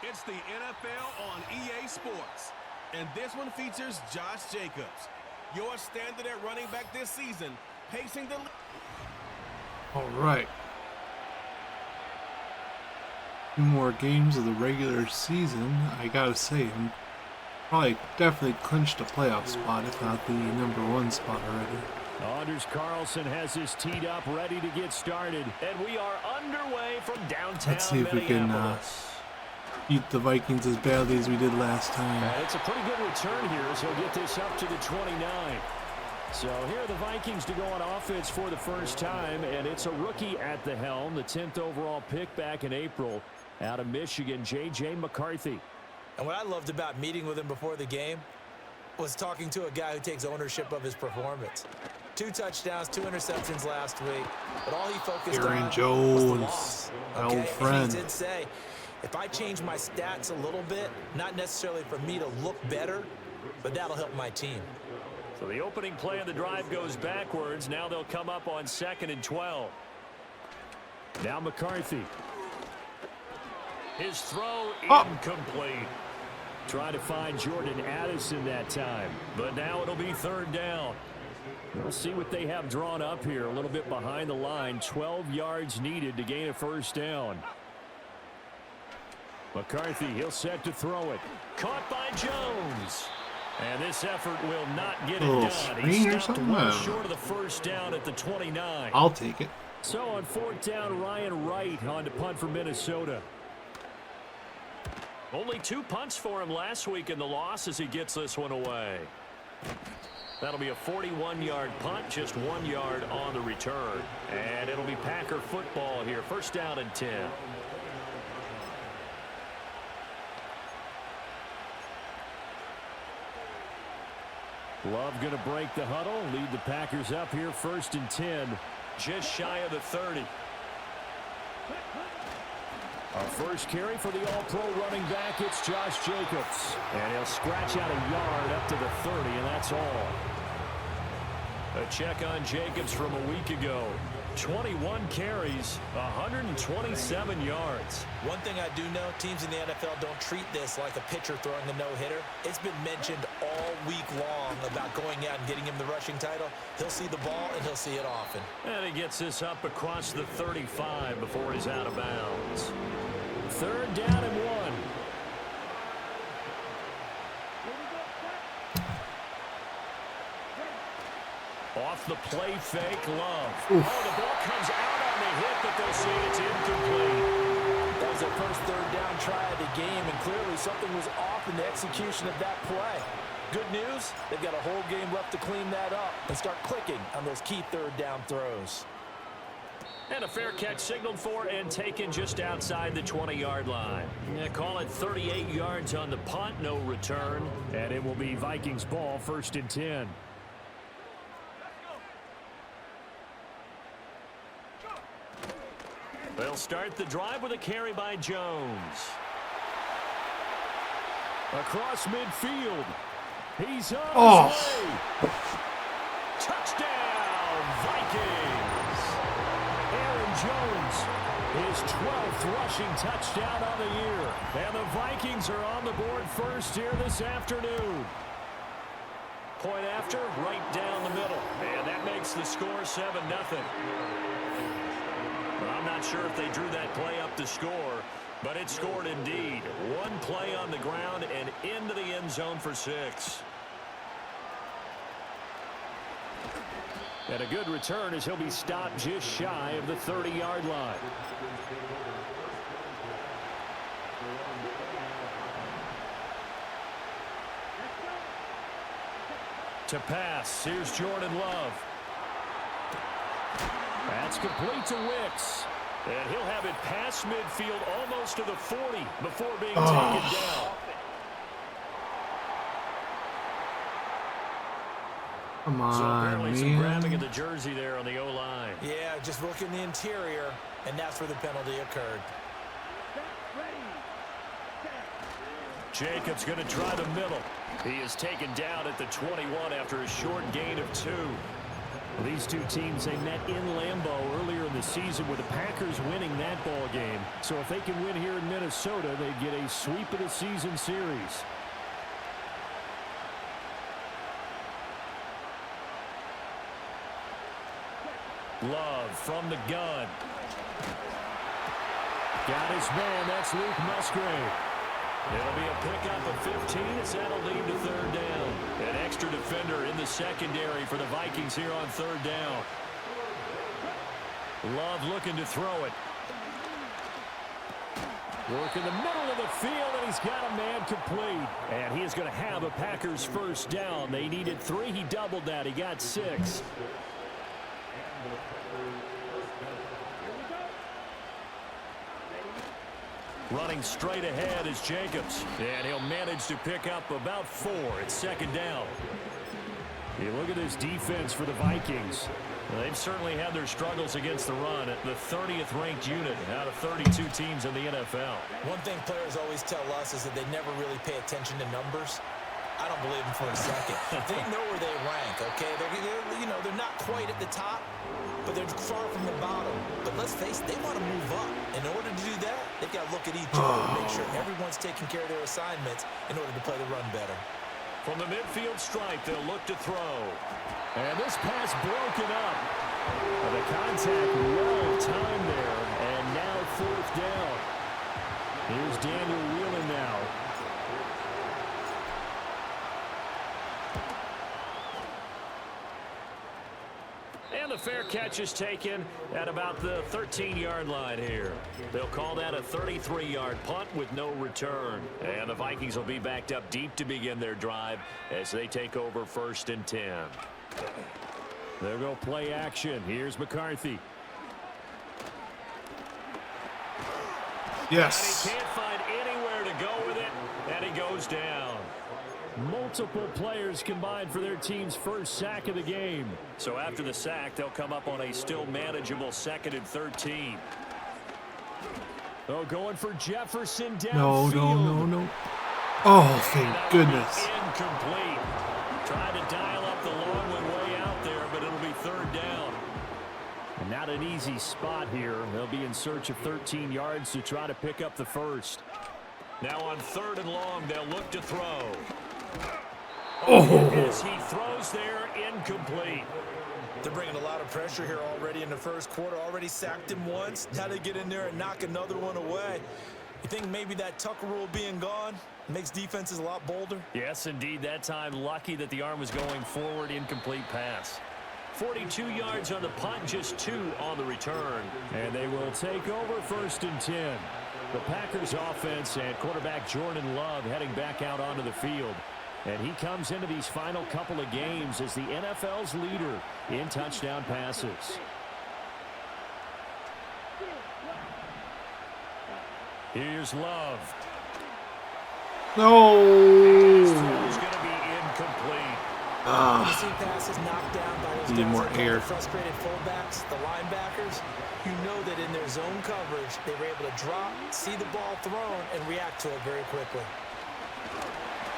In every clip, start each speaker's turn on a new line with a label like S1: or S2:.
S1: It's the NFL on EA Sports. And this one features Josh Jacobs, your standard at running back this season, pacing the league.
S2: All right. 2 more games of the regular season. I gotta say, I'm probably definitely clinched a playoff spot, if not the #1 spot already.
S3: Anders Carlson has his teed up, ready to get started. And we are underway from downtown.
S2: Let's see if we can beat the Vikings as badly as we did last time.
S3: It's a pretty good return here, so he'll get this up to the 29. So here are the Vikings to go on offense for the first time, and it's a rookie at the helm, the 10th overall pick back in April out of Michigan, J.J. McCarthy.
S4: And what I loved about meeting with him before the game was talking to a guy who takes ownership of his performance. 2 touchdowns, 2 interceptions last week, but all he focused on
S2: Jones,
S4: was the loss.
S2: my old friend.
S4: And he did say, if I change my stats a little bit, not necessarily for me to look better, but that'll help my team.
S3: So the opening play of the drive goes backwards. Now they'll come up on 2nd and 12. Now McCarthy. His throw incomplete. Try to find Jordan Addison that time, but now it'll be 3rd down. We'll see what they have drawn up here. A little bit behind the line. 12 yards needed to gain a 1st down. McCarthy, he'll set to throw it. Caught by Jones. And this effort will not get it done. He stopped well short of the 1st down at the 29.
S2: I'll take it.
S3: So on 4th down, Ryan Wright on to punt for Minnesota. Only 2 punts for him last week in the loss as he gets this one away. That'll be a 41-yard punt, just 1 yard on the return. And it'll be Packer football here. 1st down and 10. Love going to break the huddle, lead the Packers up here 1st and 10, just shy of the 30. Our first carry for the all-pro running back, it's Josh Jacobs. And he'll scratch out a yard up to the 30, and that's all. A check on Jacobs from a week ago. 21 carries, 127 yards.
S4: One thing I do know, teams in the NFL don't treat this like a pitcher throwing a no-hitter. It's been mentioned all week long about going out and getting him the rushing title. He'll see the ball, and he'll see it often.
S3: And he gets this up across the 35 before he's out of bounds. 3rd down and 1. Off the play fake, Love.
S2: Oof.
S3: Oh, the ball comes out on the hit, but they'll say it's incomplete.
S4: That was their first 3rd down try of the game, and clearly something was off in the execution of that play. Good news, they've got a whole game left to clean that up and start clicking on those key 3rd down throws.
S3: And a fair catch signaled for and taken just outside the 20-yard line. Call it 38 yards on the punt, no return. And it will be Vikings ball, 1st and 10. They'll start the drive with a carry by Jones. Across midfield. He's on his way. Touchdown, Vikings. Aaron Jones, his 12th rushing touchdown on the year. And the Vikings are on the board first here this afternoon. Point after, right down the middle. And that makes the score 7-0. I'm not sure if they drew that play up to score, but it scored indeed. 1 play on the ground and into the end zone for 6. And a good return as he'll be stopped just shy of the 30-yard line. To pass, here's Jordan Love. That's complete to Wicks. And he'll have it past midfield almost to the 40 before being taken down.
S2: Come on,
S3: so apparently some
S2: man.
S3: grabbing of the jersey there on the O-line.
S4: Yeah, just look in the interior, and that's where the penalty occurred.
S3: Jacobs going to try the middle. He is taken down at the 21 after a short gain of 2. These two teams, they met in Lambeau earlier in the season with the Packers winning that ball game. So if they can win here in Minnesota, they'd get a sweep of the season series. Love from the gun. Got his man. That's Luke Musgrave. It'll be a pickup of 15 as that'll lead to third down. An extra defender in the secondary for the Vikings here on third down. Love looking to throw it. Work in the middle of the field, and he's got a man complete. And he is going to have a Packers first down. They needed 3. He doubled that. He got 6. Running straight ahead is Jacobs. And he'll manage to pick up about 4. It's second down. You look at this defense for the Vikings. They've certainly had their struggles against the run at the 30th ranked unit out of 32 teams in the NFL.
S4: One thing players always tell us is that they never really pay attention to numbers. I don't believe them for a second. They know where they rank, okay? They're not quite at the top, but they're far from the bottom. But let's face it, they want to move up. In order to do that, they've got to look at each other and make sure everyone's taking care of their assignments in order to play the run better.
S3: From the midfield stripe, they'll look to throw. And this pass broken up. The contact well timed there, and now fourth down. Here's Daniel Whelan now. And the fair catch is taken at about the 13-yard line here. They'll call that a 33-yard punt with no return. And the Vikings will be backed up deep to begin their drive as they take over 1st and 10. They'll go play action. Here's McCarthy.
S2: Yes.
S3: And he can't find anywhere to go with it, and he goes down. Multiple players combined for their team's first sack of the game. So after the sack, they'll come up on a still manageable 2nd and 13. Oh, going for Jefferson downfield.
S2: No. Oh, thank goodness.
S3: Incomplete. Trying to dial up the long one way out there, but it'll be third down. And not an easy spot here. They'll be in search of 13 yards to try to pick up the first. Now on 3rd and long, they'll look to throw. As he throws there, incomplete.
S4: They're bringing a lot of pressure here already in the first quarter. Already sacked him once. Now they get in there and knock another one away. You think maybe that Tucker rule being gone makes defenses a lot bolder?
S3: Yes, indeed. That time, lucky that the arm was going forward. Incomplete pass. 42 yards on the punt, just 2 on the return. And they will take over 1st and 10. The Packers offense and quarterback Jordan Love heading back out onto the field. And he comes into these final couple of games as the NFL's leader in touchdown passes. Here's Love.
S2: No.
S3: His throw is going to be incomplete.
S4: You see passes knocked down by those
S2: Need
S4: guys
S2: more
S4: that call
S2: air.
S4: the frustrated fullbacks, the linebackers. You know that in their zone coverage, they were able to drop, see the ball thrown, and react to it very quickly.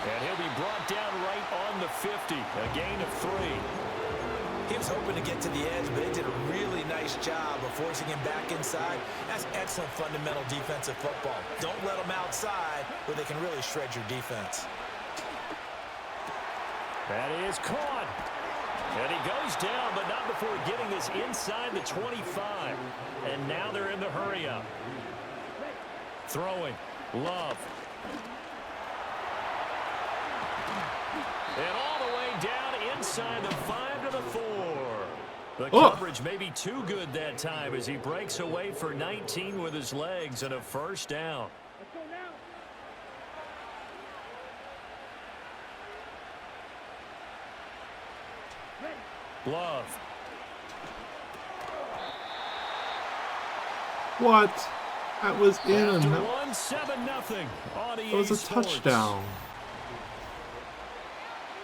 S3: And he'll be brought down right on the 50, a gain of 3.
S4: He was hoping to get to the edge, but they did a really nice job of forcing him back inside. That's excellent fundamental defensive football. Don't let them outside where they can really shred your defense.
S3: That is caught. And he goes down, but not before getting this inside the 25. And now they're in the hurry-up. Throwing. Love. And all the way down inside the 5 to the 4. The coverage may be too good that time as he breaks away for 19 with his legs and a first down. Love.
S2: What? That was in.
S3: After
S2: That
S3: one, 7-0 on EA
S2: was a
S3: Sports.
S2: touchdown.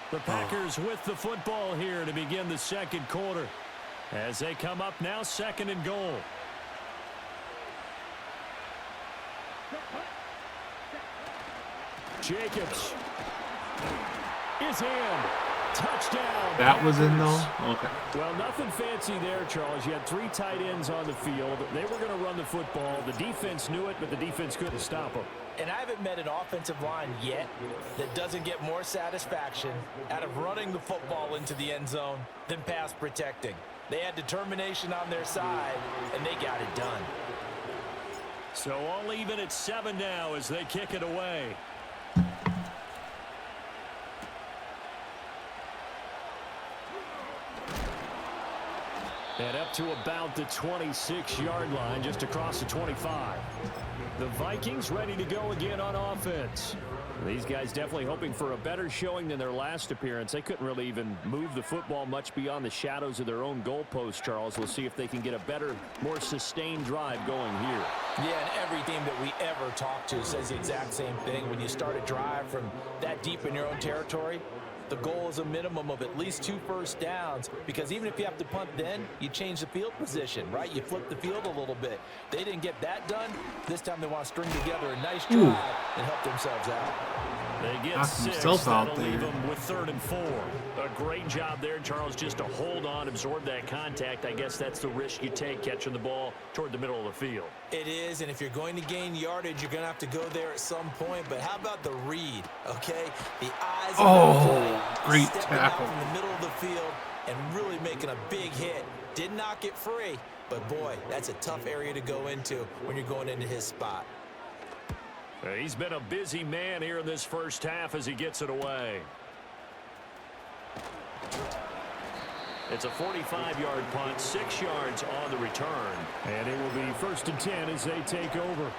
S3: The Packers with the football here to begin the second quarter as they come up now 2nd and goal. Jacobs is in. Touchdown.
S2: That was in though? Okay.
S3: Well, nothing fancy there, Charles. You had 3 tight ends on the field. They were going to run the football. The defense knew it, but the defense couldn't stop them.
S4: And I haven't met an offensive line yet that doesn't get more satisfaction out of running the football into the end zone than pass protecting. They had determination on their side, and they got it done.
S3: So all even at 7 now as they kick it away. And up to about the 26-yard line, just across the 25. The Vikings ready to go again on offense. These guys definitely hoping for a better showing than their last appearance. They couldn't really even move the football much beyond the shadows of their own goalpost, Charles. We'll see if they can get a better, more sustained drive going here.
S4: Yeah, and every team that we ever talk to says the exact same thing. When you start a drive from that deep in your own territory, the goal is a minimum of at least 2 first downs, because even if you have to punt then, you change the field position, right? You flip the field a little bit. They didn't get that done. This time they want to string together a nice drive and help themselves out.
S3: They get 6. That'll leave them with 3rd and 4. A great job there, Charles, just to hold on, absorb that contact. I guess that's the risk you take catching the ball toward the middle of the field.
S4: It is, and if you're going to gain yardage, you're going to have to go there at some point. But how about the read, okay? The eyes of the play,
S2: great
S4: stepping
S2: tackle
S4: out from the middle of the field and really making a big hit. Did not get free, but boy, that's a tough area to go into when you're going into his spot.
S3: He's been a busy man here in this first half as he gets it away. It's a 45-yard punt, 6 yards on the return. And it will be 1st and 10 as they take over.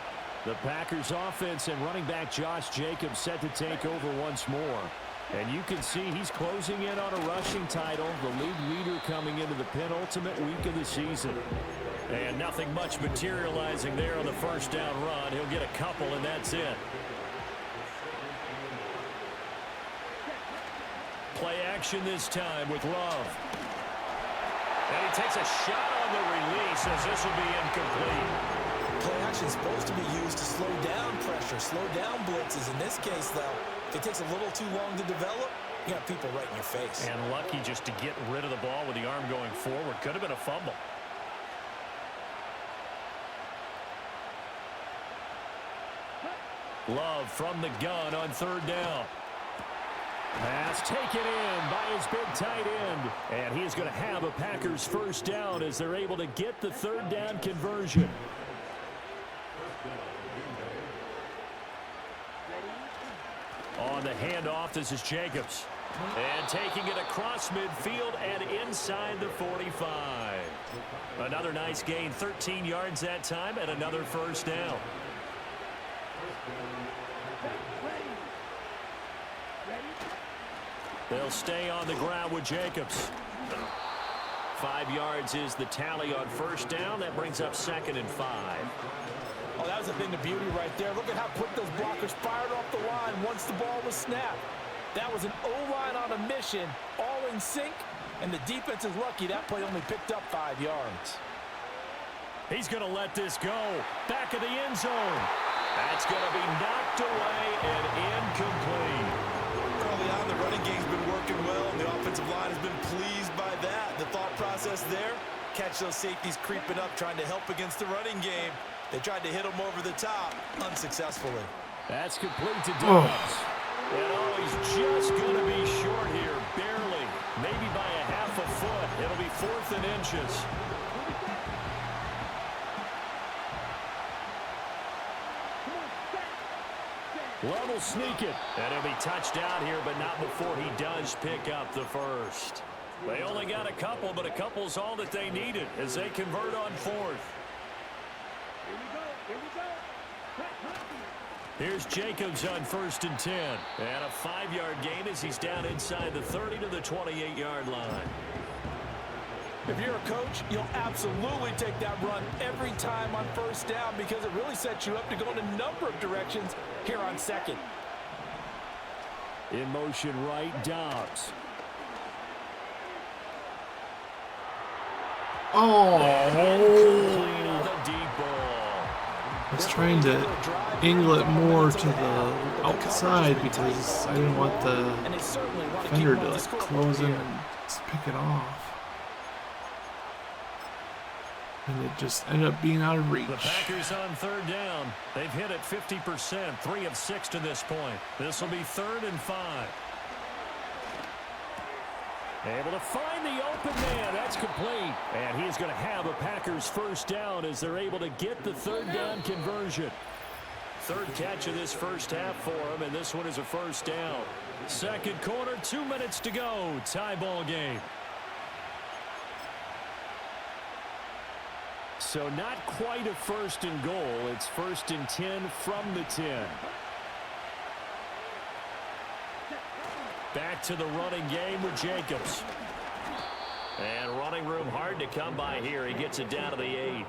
S3: The Packers offense and running back Josh Jacobs set to take over once more. And you can see he's closing in on a rushing title, the league leader coming into the penultimate week of the season. And nothing much materializing there on the first down run. He'll get a couple, and that's it. Play action this time with Love. And he takes a shot on the release as this will be incomplete.
S4: Play action is supposed to be used to slow down pressure, slow down blitzes. In this case, though, if it takes a little too long to develop, you got people right in your face.
S3: And lucky just to get rid of the ball with the arm going forward. Could have been a fumble. Love from the gun on 3rd down. Pass taken in by his big tight end. And he is going to have a Packers first down as they're able to get the 3rd down conversion. On the handoff, this is Jacobs. And taking it across midfield and inside the 45. Another nice gain, 13 yards that time, and another first down. They'll stay on the ground with Jacobs. 5 yards is the tally on first down. That brings up 2nd and 5.
S4: Oh, that was a thing of beauty right there. Look at how quick those blockers fired off the line once the ball was snapped. That was an O-line on a mission, all in sync, and the defense is lucky that play only picked up 5 yards.
S3: He's going to let this go. Back of the end zone. That's going to be knocked away and incomplete.
S4: Early on, the running game's been working well, and the offensive line has been pleased by that. The thought process there, catch those safeties creeping up, trying to help against the running game. They tried to hit him over the top, unsuccessfully.
S3: That's complete to Tuds. And he's just going to be short here, barely. Maybe by a half a foot. It'll be 4th and inches. Love will sneak it. And he'll be touched out here, but not before he does pick up the first. They only got a couple, but a couple's all that they needed as they convert on 4th. Here's Jacobs on 1st and 10. And a 5-yard gain as he's down inside the 30 to the 28-yard line.
S4: If you're a coach, you'll absolutely take that run every time on first down because it really sets you up to go in a number of directions here on 2nd.
S3: In motion right, Dobbs.
S2: Oh!
S3: Complete on the deep ball.
S2: I was trying to angle it more to the outside because I didn't want the
S4: and they certainly want to keep
S2: defender
S4: him
S2: to
S4: on the
S2: like
S4: scoreboard
S2: close in
S4: here.
S2: and just pick it off. And it just ended up being out of reach.
S3: The Packers on third down. They've hit it 50%, 3 of 6 to this point. This will be 3rd and 5. Able to find the open man. That's complete. And he's going to have a Packers first down as they're able to get the third down conversion. 3rd catch of this first half for him, and this one is a first down. Second quarter, 2 minutes to go. Tie ball game. So not quite a 1st and goal. It's 1st and 10 from the 10. Back to the running game with Jacobs. And running room hard to come by here. He gets it down to the 8.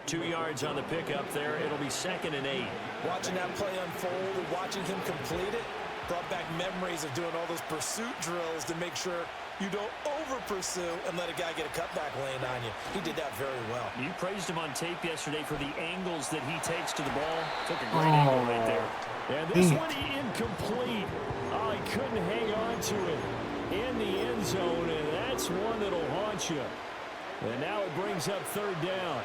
S3: 2 yards on the pickup there. It'll be 2nd and 8.
S4: Watching that play unfold and watching him complete it brought back memories of doing all those pursuit drills to make sure you don't over-pursue and let a guy get a cutback lane on you. He did that very well.
S3: You praised him on tape yesterday for the angles that he takes to the ball. Took a great angle right there. And this one incomplete. Oh, he couldn't hang on to it in the end zone, and that's one that'll haunt you. And now it brings up 3rd down.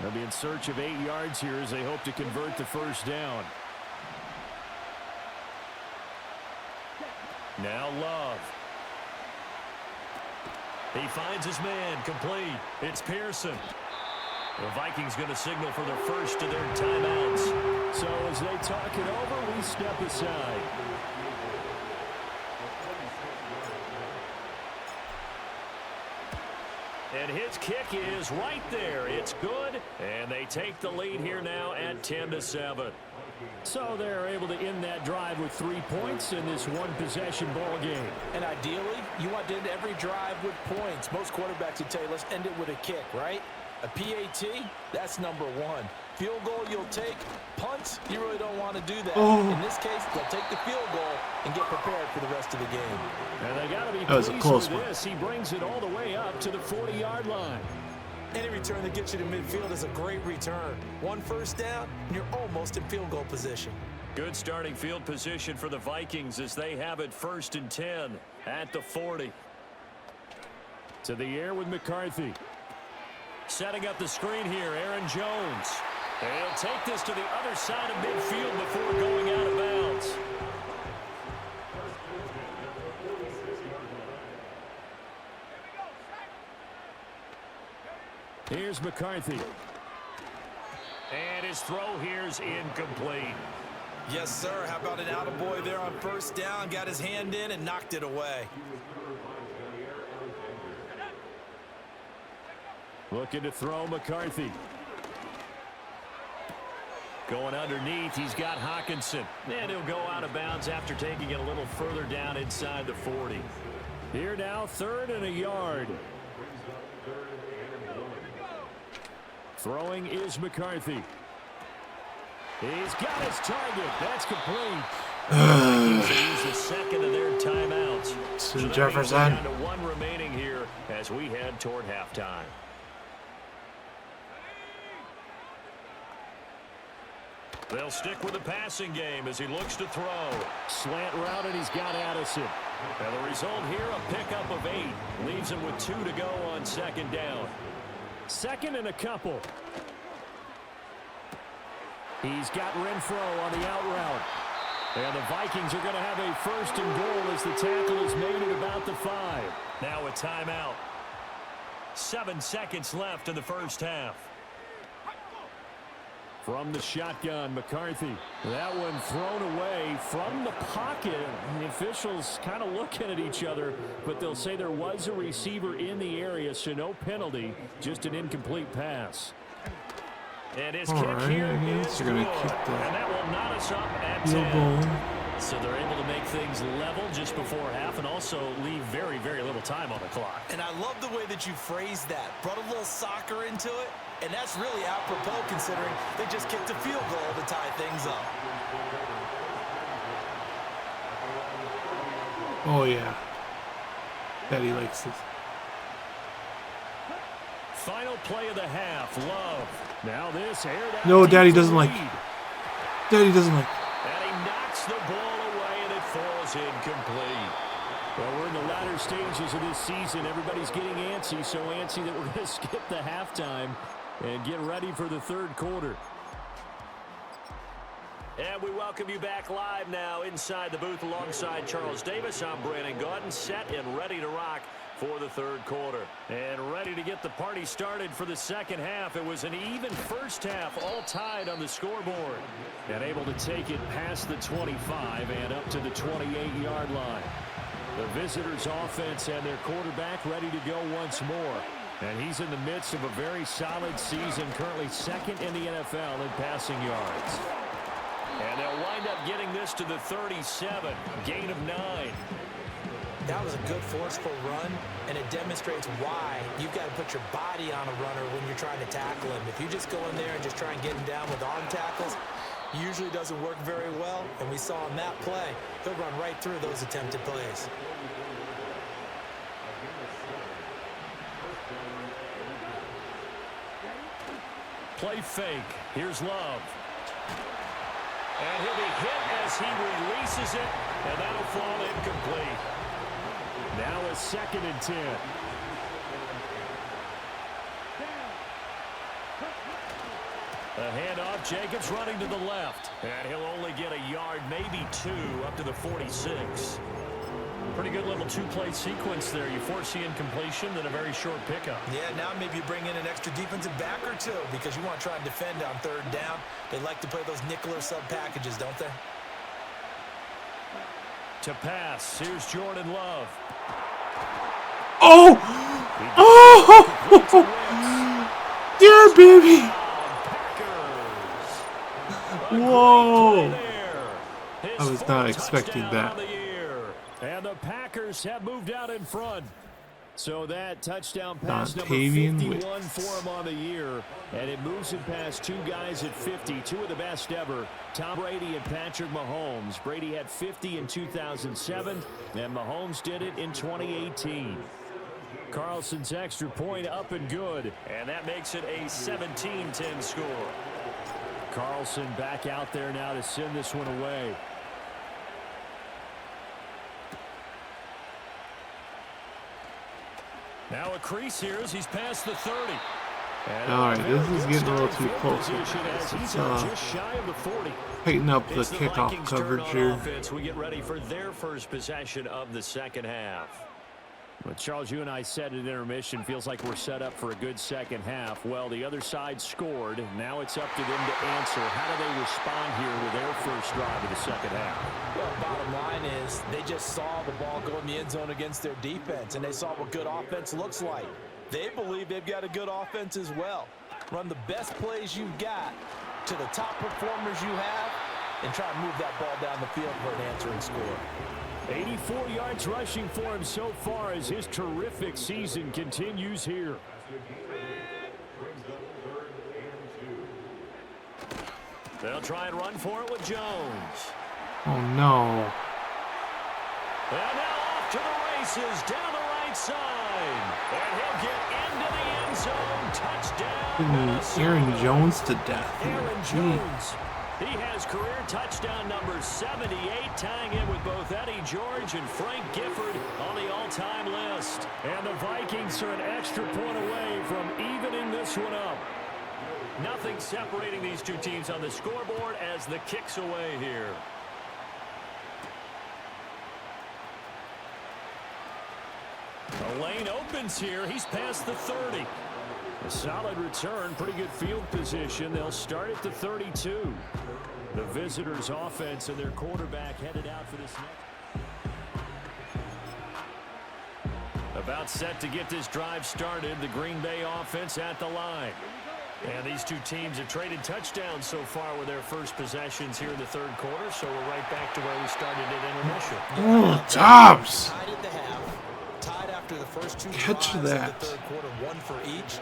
S3: They'll be in search of 8 yards here as they hope to convert the first down. Now Love. He finds his man, complete. It's Pearson. The Vikings going to signal for their first of their timeouts. So as they talk it over, we step aside. And his kick is right there. It's good. And they take the lead here now at 10-7. So they're able to end that drive with 3 points in this one-possession ball game.
S4: And ideally, you want to end every drive with points. Most quarterbacks would tell you, let's end it with a kick, right? A PAT, that's number 1. Field goal you'll take. Punts, you really don't want to do that. In this case, they'll take the field goal and get prepared for the rest of the game.
S3: And they got to be
S2: pleased with
S3: this. He brings it all the way up to the 40-yard line.
S4: Any return that gets you to midfield is a great return. 1 first down, and you're almost in field goal position.
S3: Good starting field position for the Vikings as they have it 1st and 10 at the 40. To the air with McCarthy. Setting up the screen here, Aaron Jones. And he'll take this to the other side of midfield before going out of bounds. Here's McCarthy. And his throw here's incomplete.
S4: Yes, sir. How about an attaboy there on first down? Got his hand in and knocked it away.
S3: Looking to throw McCarthy. Going underneath, he's got Hawkinson. And he'll go out of bounds after taking it a little further down inside the 40. Here now, 3rd and a yard. Throwing is McCarthy. He's got his target. That's complete. Use the second of their timeouts.
S2: So Jefferson.
S3: Down to 1 remaining here as we head toward halftime. They'll stick with the passing game as he looks to throw. Slant route, and he's got Addison. And the result here, a pickup of 8. Leaves him with 2 to go on 2nd down. 2nd and a couple. He's got Renfro on the out route. And the Vikings are going to have a 1st and goal as the tackle is made at about the 5. Now a timeout. 7 seconds left in the first half. From the shotgun, McCarthy. That one thrown away from the pocket. The officials kind of looking at each other, but they'll say there was a receiver in the area, so no penalty, just an incomplete pass. And his kick here is good. And that will knot us up at 10. So they're able to make things level just before half and also leave very, very little time on the clock.
S4: And I love the way that you phrased that. Brought a little soccer into it, and that's really apropos considering they just kicked a field goal to tie things up.
S2: Oh, yeah. Daddy likes this.
S3: Final play of the half. Love. Now this aired out.
S2: No, Daddy doesn't like. Daddy doesn't like.
S3: And he knocks the ball away, and it falls incomplete. Well, we're in the latter stages of this season. Everybody's getting antsy, so antsy that we're going to skip the halftime and get ready for the third quarter. And we welcome you back live now inside the booth alongside Charles Davis. I'm Brandon Gaudin, set and ready to rock for the third quarter. And ready to get the party started for the second half. It was an even first half, all tied on the scoreboard. And able to take it past the 25 and up to the 28-yard line. The visitors' offense and their quarterback ready to go once more. And he's in the midst of a very solid season, currently second in the NFL in passing yards. And they'll wind up getting this to the 37, gain of 9.
S4: That was a good, forceful run, and it demonstrates why you've got to put your body on a runner when you're trying to tackle him. If you just go in there and just try and get him down with arm tackles, usually doesn't work very well, and we saw in that play, he'll run right through those attempted plays.
S3: Play fake. Here's Love. And he'll be hit as he releases it, and that'll fall incomplete. Now a 2nd and 10. A handoff, Jacobs running to the left. And he'll only get a yard, maybe 2, up to the 46. Pretty good little two-play sequence there. You force the incompletion, then a very short pickup.
S4: Yeah, now maybe you bring in an extra defensive back or two because you want to try and defend on third down. They like to play those nickel or sub packages, don't they?
S3: To pass, here's Jordan Love.
S2: Oh! Oh! Yeah, baby! Whoa! I was not expecting that.
S3: And the Packers have moved out in front. So that touchdown pass number
S2: Dontavian
S3: 51 for him on the year. And it moves him past 2 guys at 50, 2 of the best ever, Tom Brady and Patrick Mahomes. Brady had 50 in 2007, and Mahomes did it in 2018. Carlson's extra point up and good, and that makes it a 17-10 score. Carlson back out there now to send this one away. Now a crease here as he's past the 30.
S2: All right, this is getting a little too close. Let's
S3: just shy of the 40.
S2: tighten up the kickoff coverage here.
S3: We get ready for their first possession of the second half. But Charles, you and I said at intermission, feels like we're set up for a good second half. Well, the other side scored. Now it's up to them to answer. How do they respond here with their first drive of the second half?
S4: Well, bottom line is they just saw the ball go in the end zone against their defense, and they saw what good offense looks like. They believe they've got a good offense as well. Run the best plays you've got to the top performers you have, and try to move that ball down the field for an answering score.
S3: 84 yards rushing for him so far as his terrific season continues here. They'll try and run for it with Jones.
S2: Oh, no.
S3: And now off to the races down the right side. And he'll get into the end zone. Touchdown.
S2: Aaron Jones to death here.
S3: Aaron Jones. He has career touchdown number 78, tying in with both Eddie George and Frank Gifford on the all-time list. And the Vikings are an extra point away from evening this one up. Nothing separating these two teams on the scoreboard as the kick's away here. The lane opens here. He's past the 30. A solid return, pretty good field position. They'll start at the 32. The visitors' offense and their quarterback headed out for this next. About set to get this drive started. The Green Bay offense at the line. And these two teams have traded touchdowns so far with their first possessions here in the third quarter. So we're right back to where we started at intermission.
S2: Oh, Dobbs!
S4: Tied at the half. Tied after the first two
S2: Catch
S4: drives
S2: that.
S4: of the third quarter, one for each.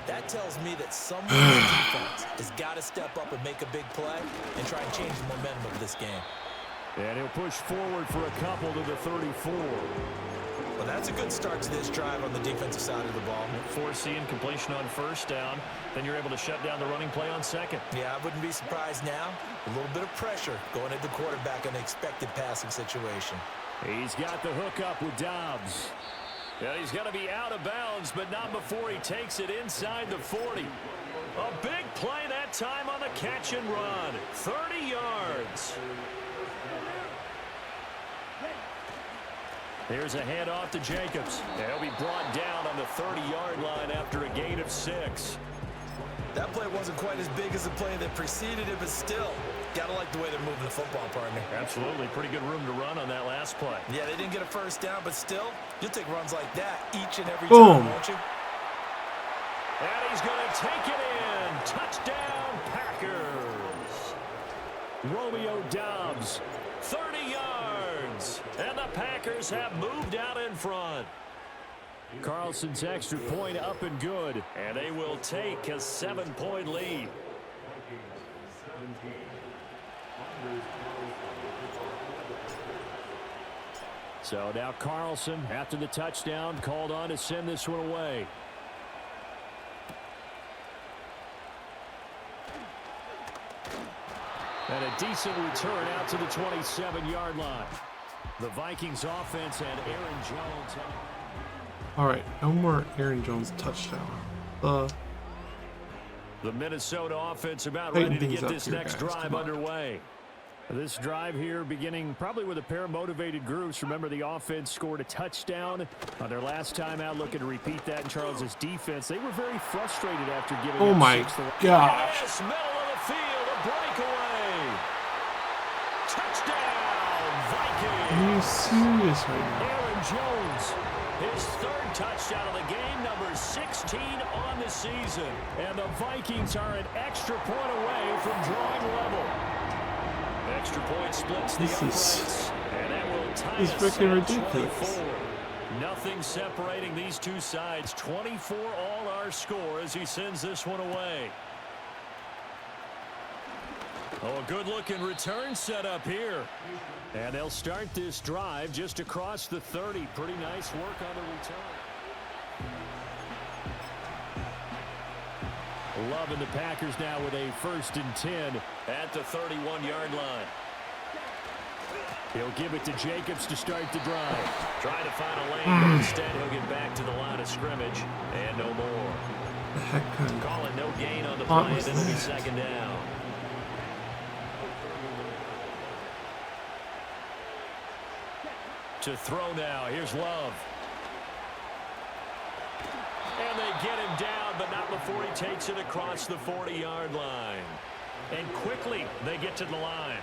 S4: That tells me that someone on defense has got to step up and make a big play and try and change the momentum of this game.
S3: And he'll push forward for a couple to the 34.
S4: Well, that's a good start to this drive on the defensive side of the ball.
S3: Forcing completion on first down. Then you're able to shut down the running play on second.
S4: Yeah, I wouldn't be surprised now. A little bit of pressure going at the quarterback in an expected passing situation.
S3: He's got the hook up with Dobbs. Yeah, he's going to be out of bounds, but not before he takes it inside the 40. A big play that time on the catch and run. 30 yards. Here's a handoff to Jacobs. He'll be brought down on the 30-yard line after a gain of 6.
S4: That play wasn't quite as big as the play that preceded it, but still, gotta like the way they're moving the football, partner.
S3: Absolutely. Pretty good room to run on that last play.
S4: Yeah, they didn't get a first down, but still, you'll take runs like that each and every
S2: Boom.
S4: time, won't you?
S3: And he's going to take it in. Touchdown, Packers. Romeo Dobbs, 30 yards. And the Packers have moved out in front. Carlson's extra point up and good. And they will take a 7-point lead. So now Carlson, after the touchdown, called on to send this one away. And a decent return out to the 27-yard line. The Vikings offense had Aaron Jones.
S2: All right, no more Aaron Jones touchdown.
S3: The Minnesota offense about
S2: Tighten
S3: ready to
S2: things
S3: get
S2: up
S3: this
S2: here,
S3: next
S2: guys.
S3: drive
S2: Come on.
S3: underway. This drive here beginning probably with a pair of motivated groups. Remember, the offense scored a touchdown on their last time out, looking to repeat that in Charles's defense. They were very frustrated after giving
S2: Oh
S3: up
S2: my
S3: 6.
S2: gosh.
S3: Yes, middle of the field, a breakaway. Touchdown, Vikings.
S2: Are you serious right now?
S3: Aaron Jones, his 3rd touchdown of the game, number 16 on the season. And the Vikings are an extra point away from drawing level. Extra point splits the uprights, and that will tie
S2: This
S3: us
S2: is freaking
S3: at
S2: ridiculous.
S3: 24. Nothing separating these two sides. 24 all our score as he sends this one away. Oh, a good-looking return set up here. And they'll start this drive just across the 30. Pretty nice work on the return. Love in the Packers now with a 1st and 10 at the 31-yard line. He'll give it to Jacobs to start the drive. Trying to find a lane, but instead he'll get back to the line of scrimmage. And no more.
S2: The heck kind of
S3: Call it no gain on the
S2: What
S3: play,
S2: was
S3: and it'll be
S2: that?
S3: 2nd down. To throw now. Here's Love. And they get him down, but not before he takes it across the 40-yard line. And quickly, they get to the line.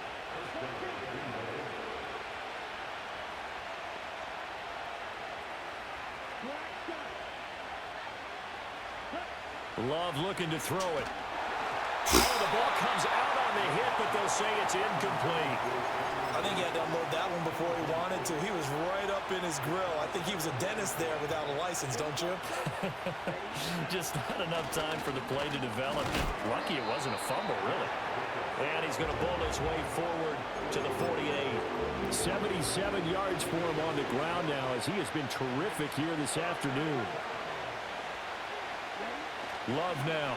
S3: Love looking to throw it. Oh, the ball comes out on the hit, but they'll say it's incomplete.
S4: I think he had to unload that one before he wanted to. He was right up in his grill. I think he was a dentist there without a license, don't you?
S3: Just not enough time for the play to develop. Lucky it wasn't a fumble, really. And he's going to bull his way forward to the 48. 77 yards for him on the ground now as he has been terrific here this afternoon. Love now.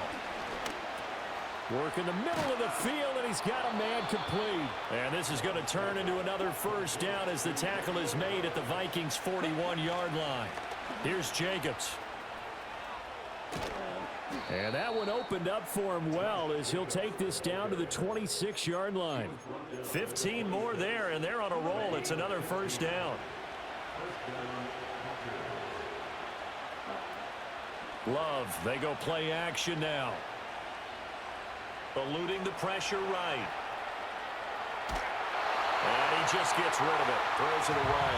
S3: Work in the middle of the field, and he's got a man complete. And this is going to turn into another 1st down as the tackle is made at the Vikings' 41-yard line. Here's Jacobs. And that one opened up for him well as he'll take this down to the 26-yard line. 15 more there, and they're on a roll. It's another 1st down. Love, they go play action now. Eluding the pressure right. And he just gets rid of it. Throws it away.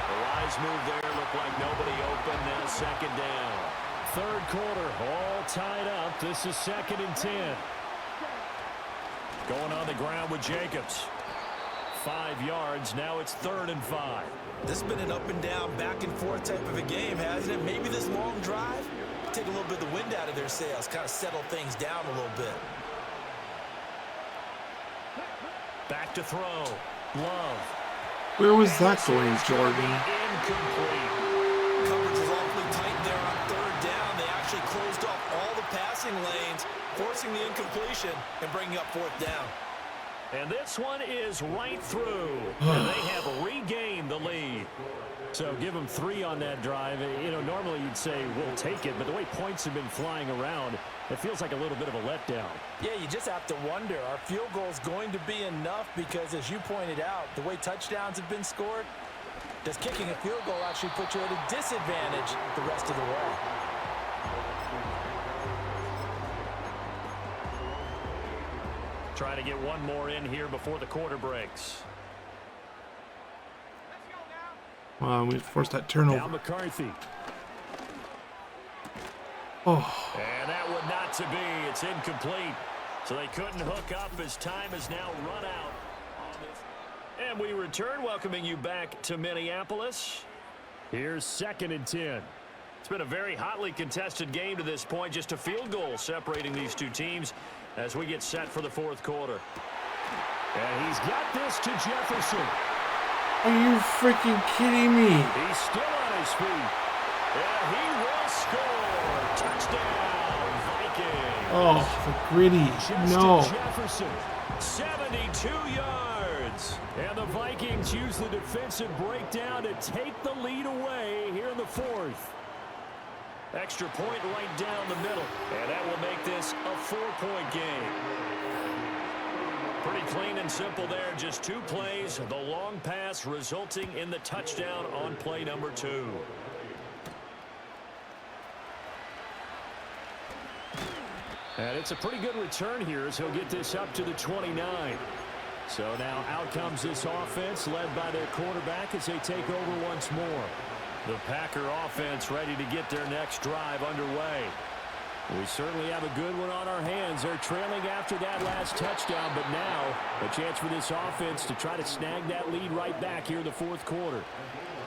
S3: The Lions move there. Look like nobody open. Now 2nd down. 3rd quarter. All tied up. This is 2nd and 10. Going on the ground with Jacobs. 5 yards. Now it's 3rd and 5.
S4: This has been an up and down, back and forth type of a game, hasn't it? Maybe this long drive, take a little bit of the wind out of their sails, kind of settle things down a little bit.
S3: Back to throw. Love.
S2: Where was that going, Jordan?
S3: Incomplete.
S4: position and bringing up fourth down.
S3: And this one is right through. And they have regained the lead. So give them 3 on that drive. You know, normally you'd say we'll take it, but the way points have been flying around, it feels like a little bit of a letdown.
S4: Yeah, you just have to wonder, are field goals going to be enough? Because as you pointed out, the way touchdowns have been scored, does kicking a field goal actually put you at a disadvantage the rest of the way?
S3: Trying to get one more in here before the quarter breaks.
S2: Wow, we forced that turnover.
S3: Now McCarthy.
S2: Oh,
S3: And that one not to be. It's incomplete. So they couldn't hook up as time has now run out. And we return, welcoming you back to Minneapolis. Here's 2nd and 10. It's been a very hotly contested game to this point. Just a field goal separating these two teams as we get set for the 4th quarter. And he's got this to Jefferson.
S2: are you freaking kidding me?
S3: He's still on his feet. And he will score. Touchdown, Vikings.
S2: Oh, the gritty.
S3: Justin
S2: No.
S3: Jefferson, 72 yards. And the Vikings use the defensive breakdown to take the lead away here in the 4th. Extra point right down the middle. And that will make this a 4-point game. Pretty clean and simple there. Just 2 plays. The long pass resulting in the touchdown on play number 2. And it's a pretty good return here as he'll get this up to the 29. So now out comes this offense led by their quarterback as they take over once more. The Packer offense ready to get their next drive underway. We certainly have a good one on our hands. They're trailing after that last touchdown, but now a chance for this offense to try to snag that lead right back here in the 4th quarter.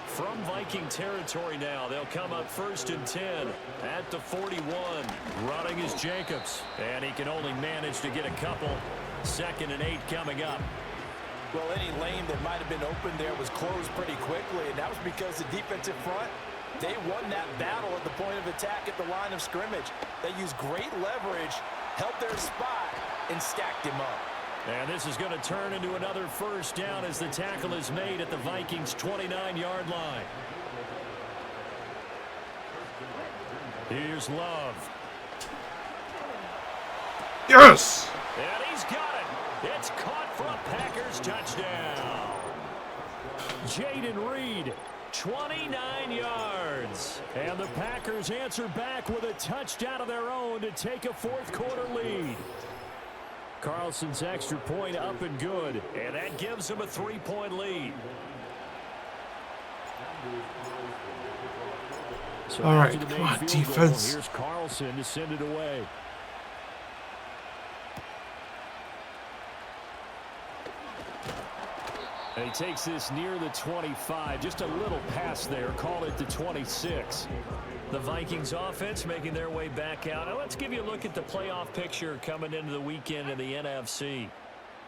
S3: From Viking territory now, they'll come up 1st and 10 at the 41. Running is Jacobs, and he can only manage to get a couple. 2nd and 8 coming up.
S4: Well, any lane that might have been open there was closed pretty quickly, and that was because the defensive front, they won that battle at the point of attack at the line of scrimmage. They used great leverage, held their spot, and stacked him up.
S3: And this is going to turn into another 1st down as the tackle is made at the Vikings' 29-yard line. Here's Love.
S2: Yes!
S3: And he's got it. It's caught for a Packers touchdown. Jaden Reed, 29 yards. And the Packers answer back with a touchdown of their own to take a 4th quarter lead. Carlson's extra point up and good, and that gives them a 3-point lead. So
S2: all right,
S3: after the
S2: come on,
S3: made field
S2: defense.
S3: goal, here's Carlson to send it away. And he takes this near the 25. Just a little pass there. Call it the 26. The Vikings offense making their way back out. Now let's give you a look at the playoff picture coming into the weekend in the NFC.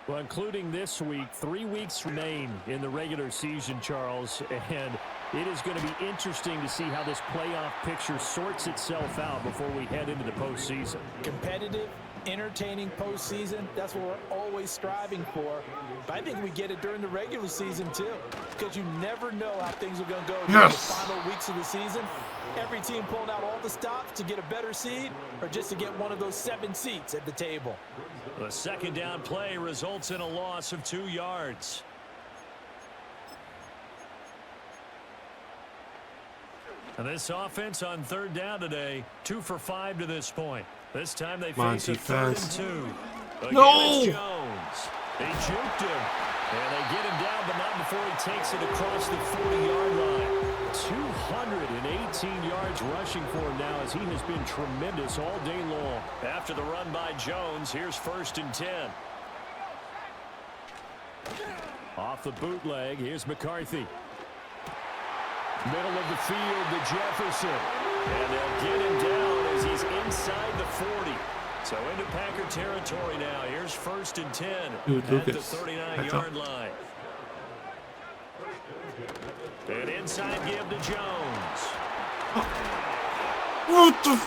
S3: Well, including this week, 3 weeks remain in the regular season, Charles. And it is going to be interesting to see how this playoff picture sorts itself out before we head into the postseason.
S4: Competitive, entertaining postseason, that's what we're always striving for. But I think we get it during the regular season too, because you never know how things are going to go during the final weeks of the season. Every team pulling out all the stops to get a better seed or just to get one of those 7 seats at the table.
S3: The 2nd down play results in a loss of 2 yards. And this offense on 3rd down today, 2 for 5 to this point. This time they face a 3rd and 2. Again,
S2: No!
S3: it's Jones. They juked him. And they get him down, but not before he takes it across the 40-yard line. 218 yards rushing for him now as he has been tremendous all day long. After the run by Jones, here's 1st and 10. Off the bootleg, here's McCarthy. Middle of the field to Jefferson. And they'll get him down as he's inside the 40. So into Packer territory now. Here's 1st and 10 at the 39-yard line. And inside give to Jones.
S2: What the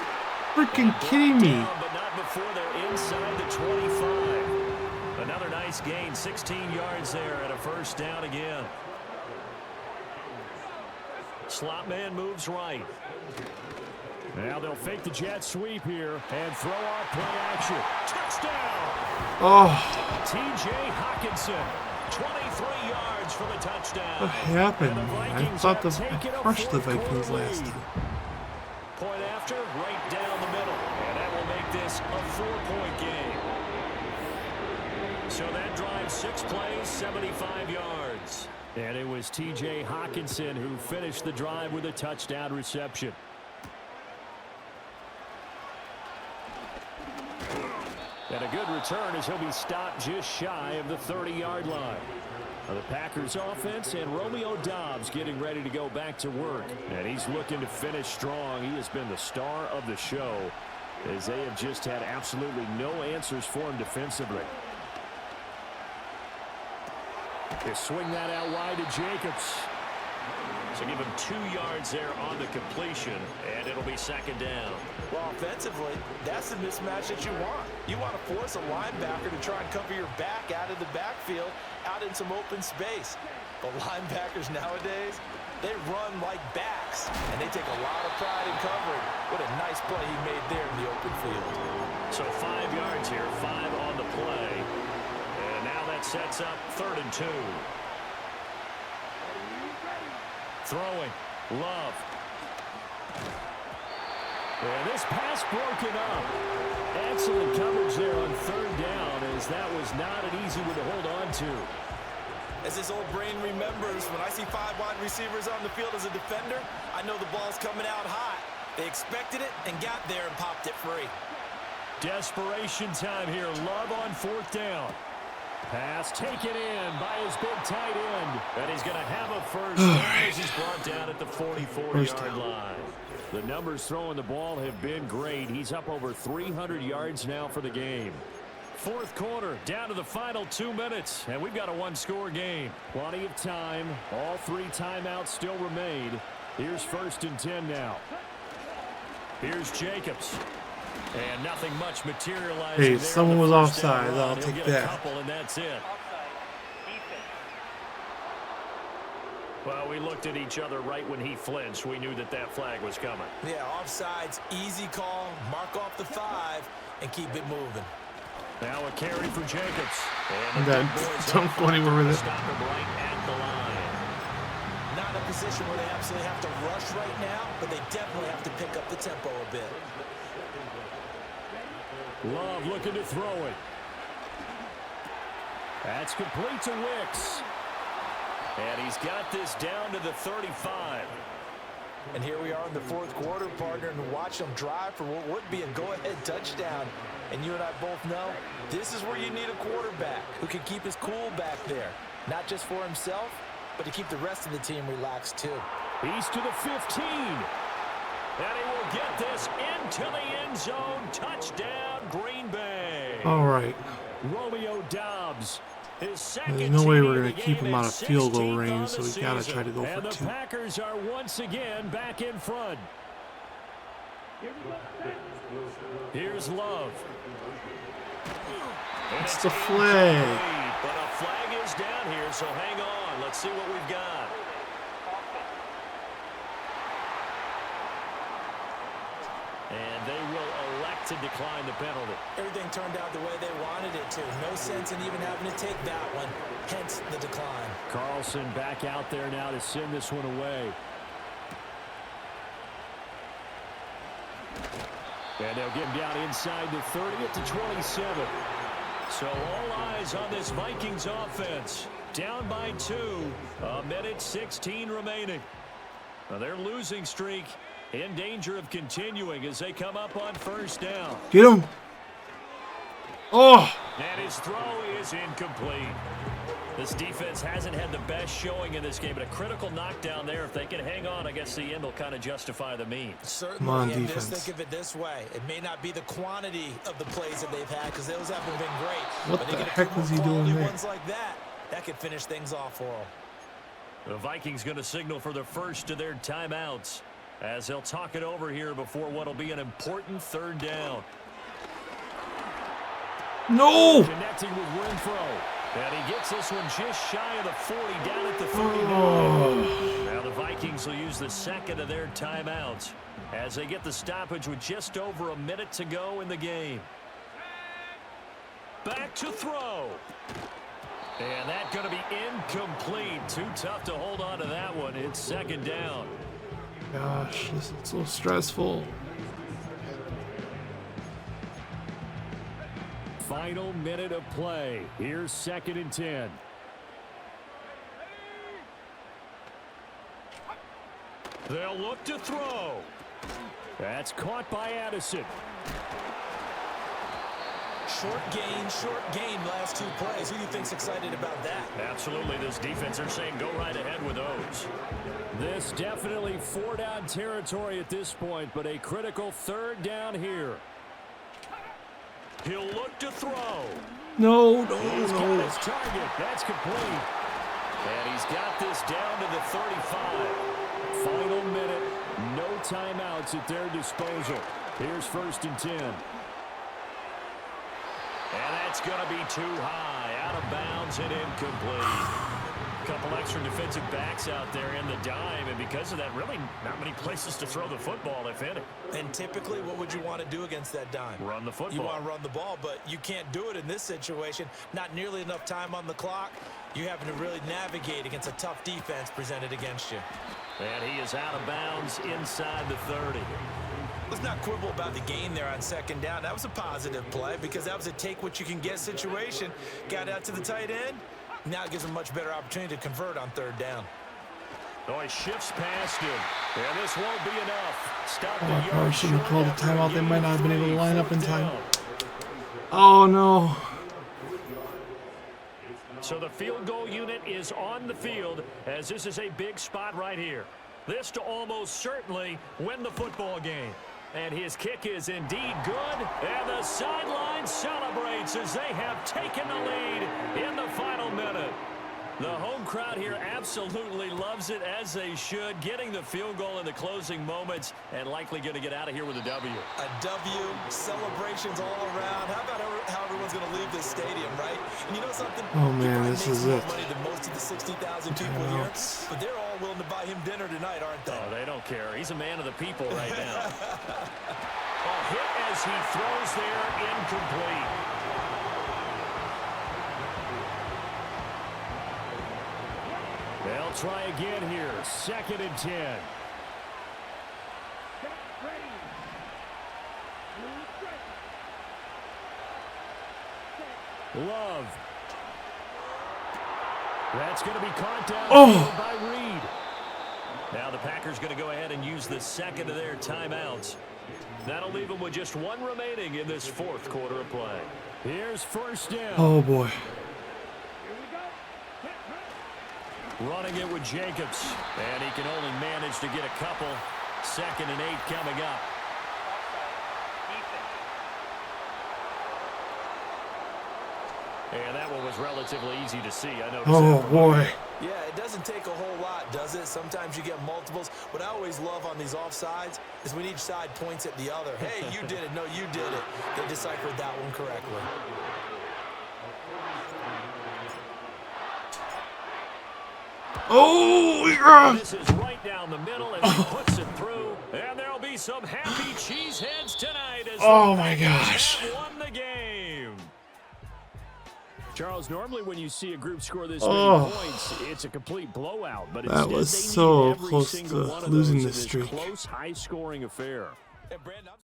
S2: freaking kidding me?
S3: But not before they're inside the 25. Another nice gain, 16 yards there, and a first down again. Slot man moves right. Now they'll fake the jet sweep here and throw off play action. Touchdown!
S2: Oh,
S3: T.J. Hawkinson, 23 yards for the touchdown.
S2: what happened?
S3: And the
S2: I
S3: Vikings
S2: thought
S3: have taken
S2: I
S3: a
S2: crushed the
S3: fourth-quarter
S2: Vikings last
S3: lead.
S2: time.
S3: Point after, right down the middle. And that will make this a 4-point game. So that drive, 6 plays, 75 yards. And it was T.J. Hawkinson who finished the drive with a touchdown reception. And a good return as he'll be stopped just shy of the 30-yard line. Now the Packers offense and Romeo Doubs getting ready to go back to work. And he's looking to finish strong. He has been the star of the show as they have just had absolutely no answers for him defensively. They swing that out wide to Jacobs. So give him 2 yards there on the completion, and it'll be second down.
S4: Well, offensively, that's the mismatch that you want. You want to force a linebacker to try and cover your back out of the backfield, out in some open space. But linebackers nowadays, they run like backs, and they take a lot of pride in covering. What a nice play he made there in the open field.
S3: So 5 yards here, 5 on the play. And now that sets up 3rd and 2. Throwing, Love. And this pass broken up. Excellent coverage there on 3rd down, as that was not an easy one to hold on to.
S4: As this old brain remembers, when I see 5 wide receivers on the field as a defender, I know the ball's coming out hot. They expected it and got there and popped it free.
S3: Desperation time here. Love on 4th down. Pass taken in by his big tight end. And he's going to have a first down as he's brought down at the 44-yard line. The numbers throwing the ball have been great. He's up over 300 yards now for the game. 4th quarter, down to the final 2 minutes. And we've got a 1-score game. Plenty of time. All 3 timeouts still remain. Here's 1st and 10 now. Here's Jacobs. And nothing much materializing.
S2: Hey, someone was offside. I'll take that.
S3: A couple and that's it. Well, we looked at each other right when he flinched. We knew that that flag was coming.
S4: Yeah, offsides, easy call. Mark off the 5 and keep it moving.
S3: Now a carry for Jacobs.
S2: And then don't go anywhere with it.
S3: Stop him right at the line.
S4: Not a position where they absolutely have to rush right now, but they definitely have to pick up the tempo a bit.
S3: Love looking to throw it. That's complete to Wicks. And he's got this down to the 35.
S4: And here we are in the 4th quarter, partner, and watch them drive for what would be a go-ahead touchdown. And you and I both know this is where you need a quarterback who can keep his cool back there. Not just for himself, but to keep the rest of the team relaxed too.
S3: He's to the 15. And he will get this into the end zone. Touchdown, Green Bay.
S2: All right.
S3: Romeo Doubs.
S2: There's no way we're going to keep him out of field goal range, so we got to try to go for 2.
S3: And the Packers are once again back in front. Here's Love.
S2: It's the flag.
S3: But a flag is down here, so hang on. Let's see what we've got. And they will elect to decline the penalty.
S4: Everything turned out the way they wanted it to. No sense in even having to take that one, hence the decline.
S3: Carlson back out there now to send this one away. And they'll get him down inside the 30 at the 27. So all eyes on this Vikings offense. Down by 2. A minute 16 remaining. Now their losing streak in danger of continuing as they come up on 1st down.
S2: Get him. Oh.
S3: And his throw is incomplete. This defense hasn't had the best showing in this game, but a critical knockdown there. If they can hang on, I guess the end will kind of justify the means.
S4: Certainly,
S2: Come on,
S4: and
S2: defense.
S4: just think of it this way. It may not be the quantity of the plays that they've had because those haven't been great.
S2: What
S4: but
S2: the
S4: they get a
S2: heck
S4: couple
S2: was he
S4: quality
S2: doing there?
S4: ones like that could finish things off for them.
S3: The Vikings going to signal for the first of their timeouts as they'll talk it over here before what will be an important 3rd down.
S2: No!
S3: Connecting with Renfro. And he gets this one just shy of the 40, down at the 39.
S2: Oh.
S3: Now the Vikings will use the second of their timeouts as they get the stoppage with just over a minute to go in the game. Back to throw. And that's going to be incomplete. Too tough to hold on to that one. It's second down.
S2: Gosh, this is so stressful.
S3: Final minute of play. Here's 2nd and 10. They'll look to throw. That's caught by Addison.
S4: Short gain last 2 plays. Who do you think's excited about that?
S3: Absolutely. This defense are saying go right ahead with those. This definitely 4-down territory at this point, but a critical 3rd down here. He'll look to throw.
S2: No.
S3: He's got his target. That's complete. And he's got this down to the 35. Final minute. No timeouts at their disposal. Here's 1st and 10. And that's going to be too high. Out of bounds and incomplete. A couple extra defensive backs out there in the dime, and because of that, really not many places to throw the football, if any.
S4: And typically, what would you want to do against that dime?
S3: Run the football.
S4: You want to run the ball, but you can't do it in this situation. Not nearly enough time on the clock. You're having to really navigate against a tough defense presented against you.
S3: And he is out of bounds inside the 30.
S4: Let's not quibble about the gain there on 2nd down. That was a positive play because that was a take-what-you-can-get situation. Got out to the tight end. Now it gives him a much better opportunity to convert on 3rd down.
S3: Oh, he shifts past him. And this won't be enough. Stop the
S2: I probably
S3: yard
S2: shouldn't have
S3: short
S2: called a
S3: after
S2: timeout. They
S3: gain
S2: might
S3: of
S2: not have been able to
S3: 3,
S2: line up in
S3: 4th
S2: time.
S3: down.
S2: Oh no.
S3: So the field goal unit is on the field as this is a big spot right here. This to almost certainly win the football game. And his kick is indeed good. And the sideline celebrates as they have taken the lead in the final minute. The home crowd here absolutely loves it, as they should, getting the field goal in the closing moments and likely going to get out of here with a W.
S4: A W, celebrations all around. How about how everyone's going to leave this stadium, right? And you know something?
S2: Oh man, this is it.
S4: Money than most of the 60,000 people here, but they're all willing to buy him dinner tonight, aren't they?
S3: Oh, they don't care. He's a man of the people right now. A hit as he throws there, incomplete. They'll try again here. 2nd and 10. Love. That's going to be caught down by Reed. Now the Packers going to go ahead and use the 2nd of their timeouts. That'll leave them with just 1 remaining in this 4th quarter of play. Here's 1st down.
S2: Oh boy.
S3: Running it with Jacobs. And he can only manage to get a couple. 2nd and 8 coming up. And that one was relatively easy to see. I noticed.
S2: Oh boy.
S4: Yeah, it doesn't take a whole lot, does it? Sometimes you get multiples. What I always love on these offsides is when each side points at the other. Hey, you did it. No, you did it. They deciphered that one correctly.
S2: Oh, yeah.
S3: This is right down the middle as he puts it through. And there'll be some happy cheeseheads tonight as
S2: Oh my gosh.
S3: have won the game. Charles, normally when you see a group score this
S2: Oh.
S3: many points, it's a complete blowout. But
S2: That
S3: instead,
S2: was
S3: they
S2: so
S3: needed every
S2: close
S3: single
S2: to
S3: one of
S2: losing
S3: those in
S2: this streak.
S3: close, high-scoring affair.
S4: And Brandon,